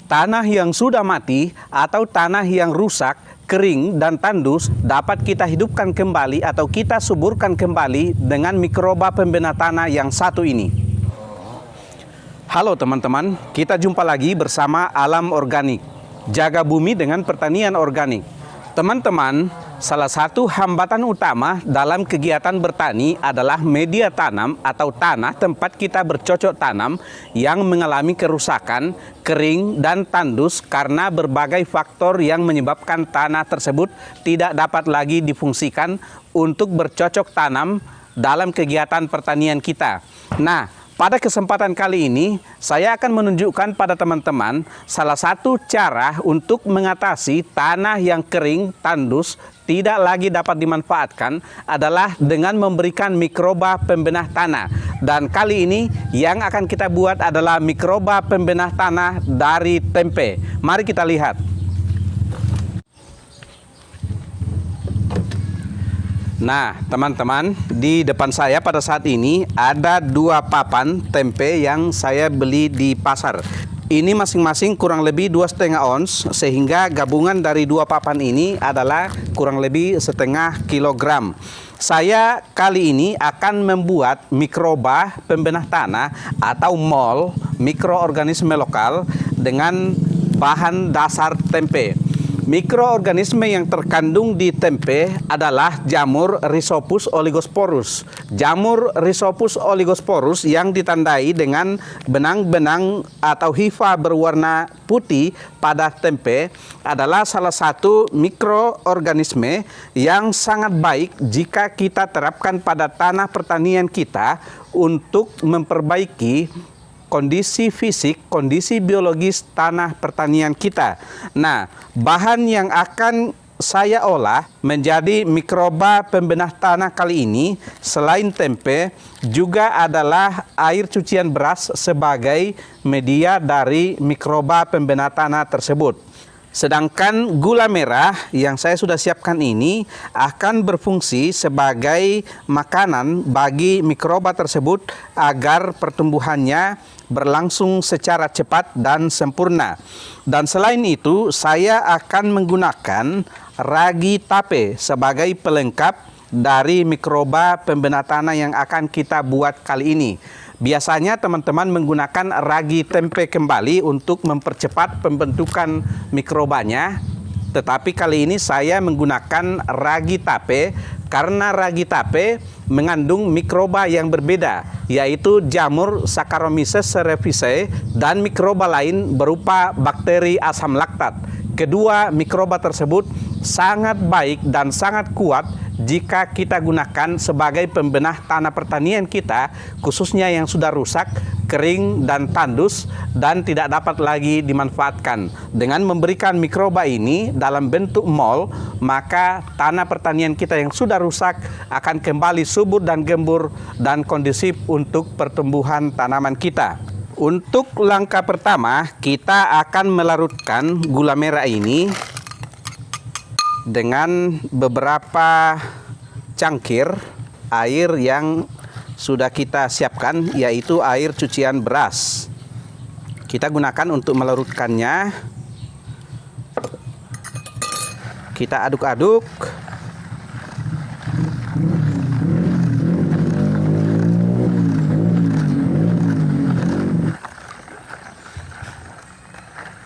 Tanah yang sudah mati atau tanah yang rusak, kering, dan tandus dapat kita hidupkan kembali atau kita suburkan kembali dengan mikroba pembena tanah yang satu ini. Halo teman-teman, kita jumpa lagi bersama Alam Organik. Jaga bumi dengan pertanian organik. Teman-teman, salah satu hambatan utama dalam kegiatan bertani adalah media tanam atau tanah tempat kita bercocok tanam yang mengalami kerusakan, kering, dan tandus karena berbagai faktor yang menyebabkan tanah tersebut tidak dapat lagi difungsikan untuk bercocok tanam dalam kegiatan pertanian kita. Nah, pada kesempatan kali ini, saya akan menunjukkan pada teman-teman salah satu cara untuk mengatasi tanah yang kering, tandus, tidak lagi dapat dimanfaatkan adalah dengan memberikan mikroba pembenah tanah. Dan kali ini yang akan kita buat adalah mikroba pembenah tanah dari tempe. Mari kita lihat. Nah, teman-teman, di depan saya pada saat ini ada 2 papan tempe yang saya beli di pasar. Ini masing-masing kurang lebih 2,5 ons, sehingga gabungan dari 2 papan ini adalah kurang lebih setengah kilogram. Saya kali ini akan membuat mikroba pembenah tanah atau MOL, mikroorganisme lokal, dengan bahan dasar tempe. Mikroorganisme yang terkandung di tempe adalah jamur Rhizopus oligosporus. Jamur Rhizopus oligosporus yang ditandai dengan benang-benang atau hifa berwarna putih pada tempe adalah salah satu mikroorganisme yang sangat baik jika kita terapkan pada tanah pertanian kita untuk memperbaiki kondisi fisik, kondisi biologis tanah pertanian kita. Nah, bahan yang akan saya olah menjadi mikroba pembenah tanah kali ini selain tempe juga adalah air cucian beras sebagai media dari mikroba pembenah tanah tersebut. Sedangkan gula merah yang saya sudah siapkan ini akan berfungsi sebagai makanan bagi mikroba tersebut agar pertumbuhannya berlangsung secara cepat dan sempurna. Dan selain itu, saya akan menggunakan ragi tape sebagai pelengkap dari mikroba pembenah tanah yang akan kita buat kali ini. Biasanya teman-teman menggunakan ragi tempe kembali untuk mempercepat pembentukan mikrobanya. Tetapi kali ini saya menggunakan ragi tape karena ragi tape mengandung mikroba yang berbeda, yaitu jamur Saccharomyces cerevisiae dan mikroba lain berupa bakteri asam laktat. Kedua mikroba tersebut sangat baik dan sangat kuat jika kita gunakan sebagai pembenah tanah pertanian kita, khususnya yang sudah rusak, kering, dan tandus, dan tidak dapat lagi dimanfaatkan. Dengan memberikan mikroba ini dalam bentuk MOL, maka tanah pertanian kita yang sudah rusak akan kembali subur dan gembur dan kondusif untuk pertumbuhan tanaman kita. Untuk langkah pertama, kita akan melarutkan gula merah ini dengan beberapa cangkir air yang sudah kita siapkan, yaitu air cucian beras. Kita gunakan untuk melarutkannya. Kita aduk-aduk.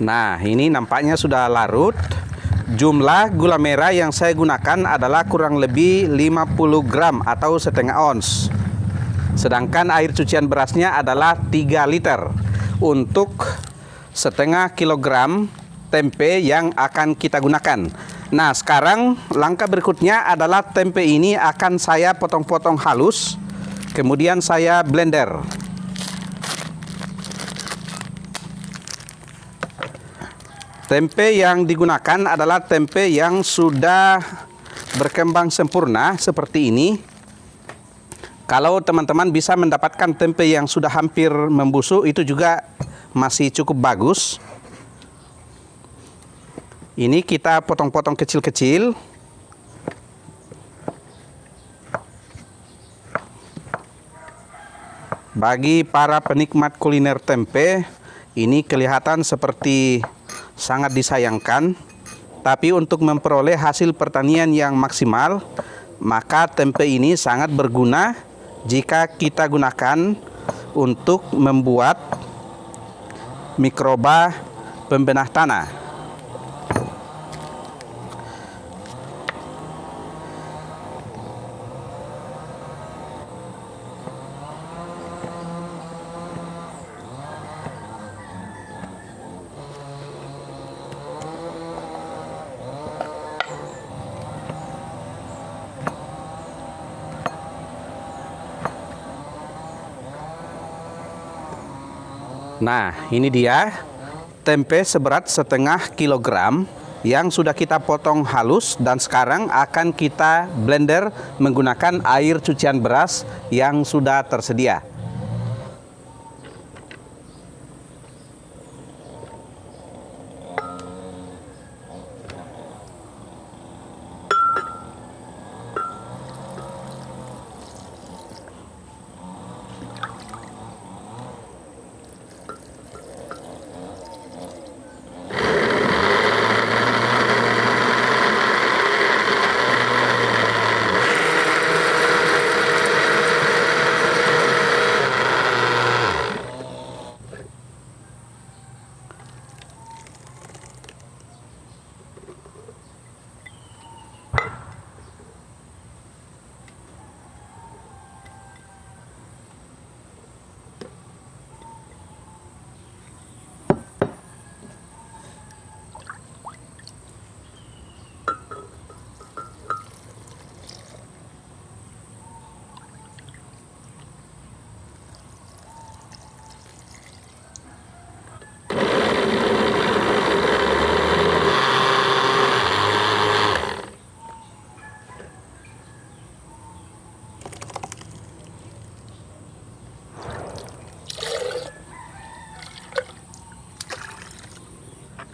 Nah, ini nampaknya sudah larut. Jumlah gula merah yang saya gunakan adalah kurang lebih 50 gram atau setengah ons. Sedangkan air cucian berasnya adalah 3 liter untuk setengah kilogram tempe yang akan kita gunakan. Nah, sekarang langkah berikutnya adalah tempe ini akan saya potong-potong halus, kemudian saya blender. Tempe yang digunakan adalah tempe yang sudah berkembang sempurna seperti ini. Kalau teman-teman bisa mendapatkan tempe yang sudah hampir membusuk, itu juga masih cukup bagus. Ini kita potong-potong kecil-kecil. Bagi para penikmat kuliner tempe Ini kelihatan seperti sangat disayangkan, tapi untuk memperoleh hasil pertanian yang maksimal, maka tempe ini sangat berguna jika kita gunakan untuk membuat mikroba pembenah tanah. Nah, ini dia tempe seberat setengah kilogram yang sudah kita potong halus dan sekarang akan kita blender menggunakan air cucian beras yang sudah tersedia.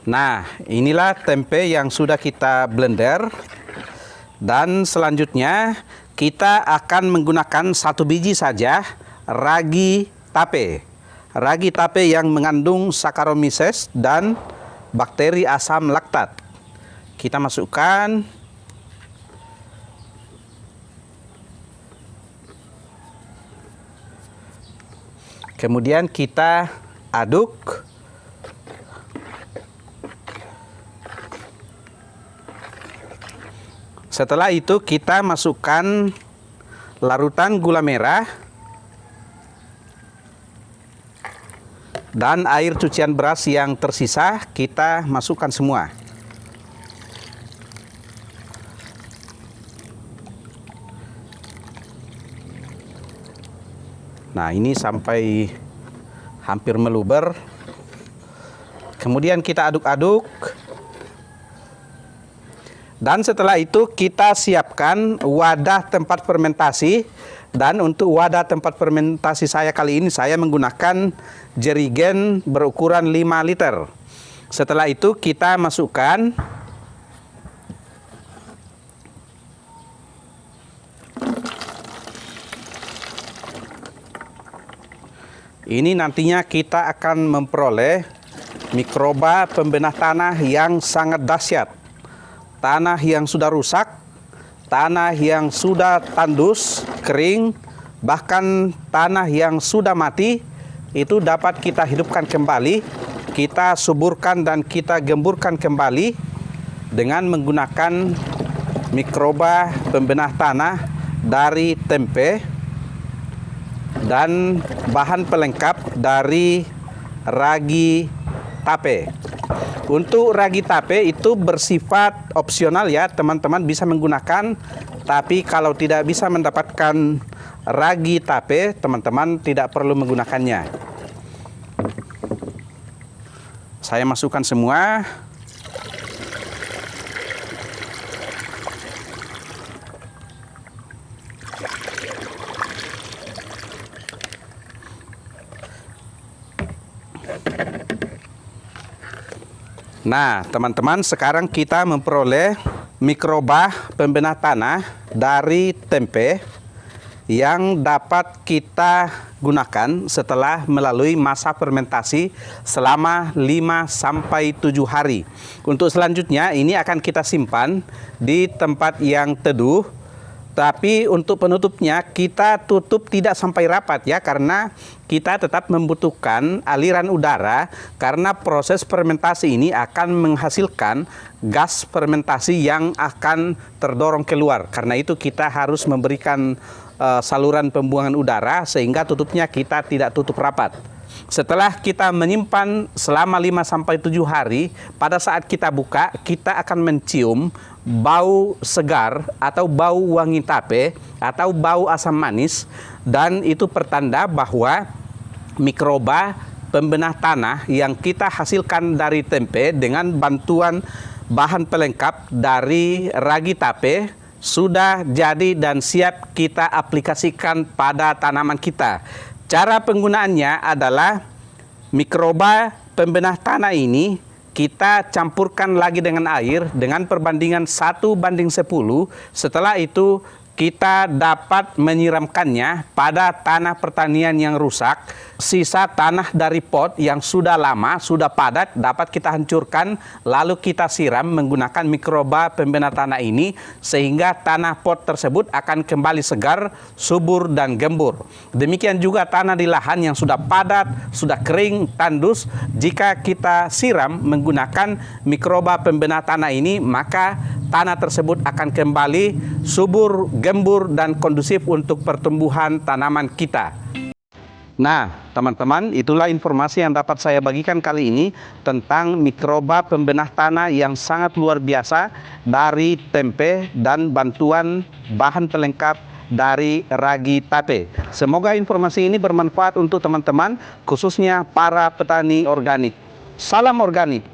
Nah, inilah tempe yang sudah kita blender. Dan selanjutnya kita akan menggunakan 1 biji saja ragi tape. Ragi tape yang mengandung Saccharomyces dan bakteri asam laktat. Kita masukkan. Kemudian kita aduk. Setelah itu kita masukkan larutan gula merah dan air cucian beras yang tersisa kita masukkan semua. Nah, ini sampai hampir meluber. Kemudian kita aduk-aduk. Dan setelah itu kita siapkan wadah tempat fermentasi. Dan untuk wadah tempat fermentasi saya kali ini saya menggunakan jerigen berukuran 5 liter. Setelah itu kita masukkan ini, nantinya kita akan memperoleh mikroba pembenah tanah yang sangat dahsyat. Tanah yang sudah rusak, tanah yang sudah tandus, kering, bahkan tanah yang sudah mati, itu dapat kita hidupkan kembali, kita suburkan dan kita gemburkan kembali dengan menggunakan mikroba pembenah tanah dari tempe dan bahan pelengkap dari ragi tape. Untuk ragi tape itu bersifat opsional ya, teman-teman bisa menggunakan. Tapi kalau tidak bisa mendapatkan ragi tape, teman-teman tidak perlu menggunakannya. Saya masukkan semua. Nah, teman-teman, sekarang kita memperoleh mikroba pembenah tanah dari tempe yang dapat kita gunakan setelah melalui masa fermentasi selama 5-7 hari. Untuk selanjutnya ini akan kita simpan di tempat yang teduh. Tapi untuk penutupnya kita tutup tidak sampai rapat ya, karena kita tetap membutuhkan aliran udara karena proses fermentasi ini akan menghasilkan gas fermentasi yang akan terdorong keluar. Karena itu kita harus memberikan saluran pembuangan udara sehingga tutupnya kita tidak tutup rapat. Setelah kita menyimpan selama 5-7 hari, pada saat kita buka, kita akan mencium bau segar atau bau wangi tape atau bau asam manis, dan itu pertanda bahwa mikroba pembenah tanah yang kita hasilkan dari tempe dengan bantuan bahan pelengkap dari ragi tape sudah jadi dan siap kita aplikasikan pada tanaman kita. Cara penggunaannya adalah mikroba pembenah tanah ini kita campurkan lagi dengan air dengan perbandingan 1:10. Setelah itu kita dapat menyiramkannya pada tanah pertanian yang rusak. Sisa tanah dari pot yang sudah lama, sudah padat dapat kita hancurkan, lalu kita siram menggunakan mikroba pembenah tanah ini sehingga tanah pot tersebut akan kembali segar, subur dan gembur. Demikian juga tanah di lahan yang sudah padat, sudah kering, tandus, jika kita siram menggunakan mikroba pembenah tanah ini, maka tanah tersebut akan kembali subur, gembur dan kondusif untuk pertumbuhan tanaman kita. Nah, teman-teman, itulah informasi yang dapat saya bagikan kali ini tentang mikroba pembenah tanah yang sangat luar biasa dari tempe dan bantuan bahan pelengkap dari ragi tape. Semoga informasi ini bermanfaat untuk teman-teman, khususnya para petani organik. Salam organik.